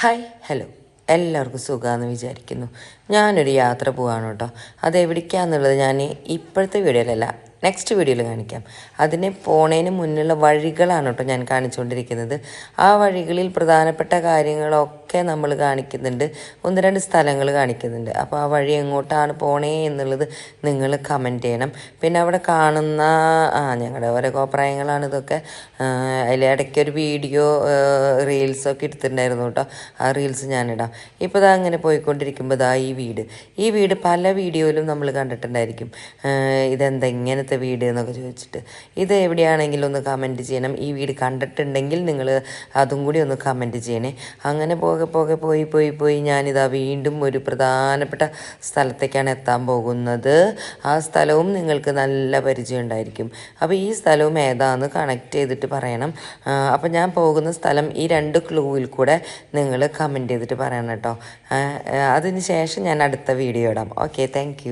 Hi hello എല്ലാവർക്കും സുഖമാണെന്ന് വിചാരിക്കുന്നു. ഞാനൊരു യാത്ര പോവാണ് കേട്ടോ. അതെവിടേക്കാണെന്നുള്ളത് ഞാൻ ഇപ്പോഴത്തെ വീഡിയോയിലല്ല, നെക്സ്റ്റ് വീഡിയോയിൽ കാണിക്കാം. അതിന് പോണതിന് മുന്നുള്ള വഴികളാണ് കേട്ടോ ഞാൻ കാണിച്ചുകൊണ്ടിരിക്കുന്നത്. ആ വഴികളിൽ പ്രധാനപ്പെട്ട കാര്യങ്ങളൊക്കെ നമ്മൾ കാണിക്കുന്നുണ്ട്, ഒന്ന് രണ്ട് സ്ഥലങ്ങൾ കാണിക്കുന്നുണ്ട്. അപ്പോൾ ആ വഴി എങ്ങോട്ടാണ് പോണേ എന്നുള്ളത് നിങ്ങൾ കമൻറ്റ് ചെയ്യണം. പിന്നെ അവിടെ കാണുന്ന ഞങ്ങളുടെ ഓരോ അഭിപ്രായങ്ങളാണ് ഇതൊക്കെ. അതിലിടയ്ക്കൊരു വീഡിയോ റീൽസൊക്കെ എടുത്തിട്ടുണ്ടായിരുന്നു കേട്ടോ. ആ റീൽസ് ഞാനിടാം. ഇപ്പോൾ ഇതാ അങ്ങനെ പോയിക്കൊണ്ടിരിക്കുമ്പോൾ ഇതാ ഈ വീട് പല വീഡിയോയിലും നമ്മൾ കണ്ടിട്ടുണ്ടായിരിക്കും. ഇതെന്താ ഇങ്ങനത്തെ വീട് എന്നൊക്കെ ചോദിച്ചിട്ട്. ഇത് എവിടെയാണെങ്കിലും ഒന്ന് കമൻറ്റ് ചെയ്യണം. ഈ വീട് കണ്ടിട്ടുണ്ടെങ്കിൽ നിങ്ങൾ അതും കൂടി ഒന്ന് കമൻറ്റ് ചെയ്യണേ. അങ്ങനെ പോയി ഞാനിതാ വീണ്ടും ഒരു പ്രധാനപ്പെട്ട സ്ഥലത്തേക്കാണ് എത്താൻ പോകുന്നത്. ആ സ്ഥലവും നിങ്ങൾക്ക് നല്ല പരിചയം ഉണ്ടായിരിക്കും. അപ്പോൾ ഈ സ്ഥലവും ഏതാണെന്ന് കണക്ട് ചെയ്തിട്ട് പറയണം. അപ്പോൾ ഞാൻ പോകുന്ന സ്ഥലം ഈ രണ്ട് ക്ലൂവിൽ കൂടെ നിങ്ങൾ കമൻറ്റ് ചെയ്തിട്ട് പറയണം കേട്ടോ. അതിന് ശേഷം ഞാൻ അടുത്ത വീഡിയോ ഇടാം. Okay, thank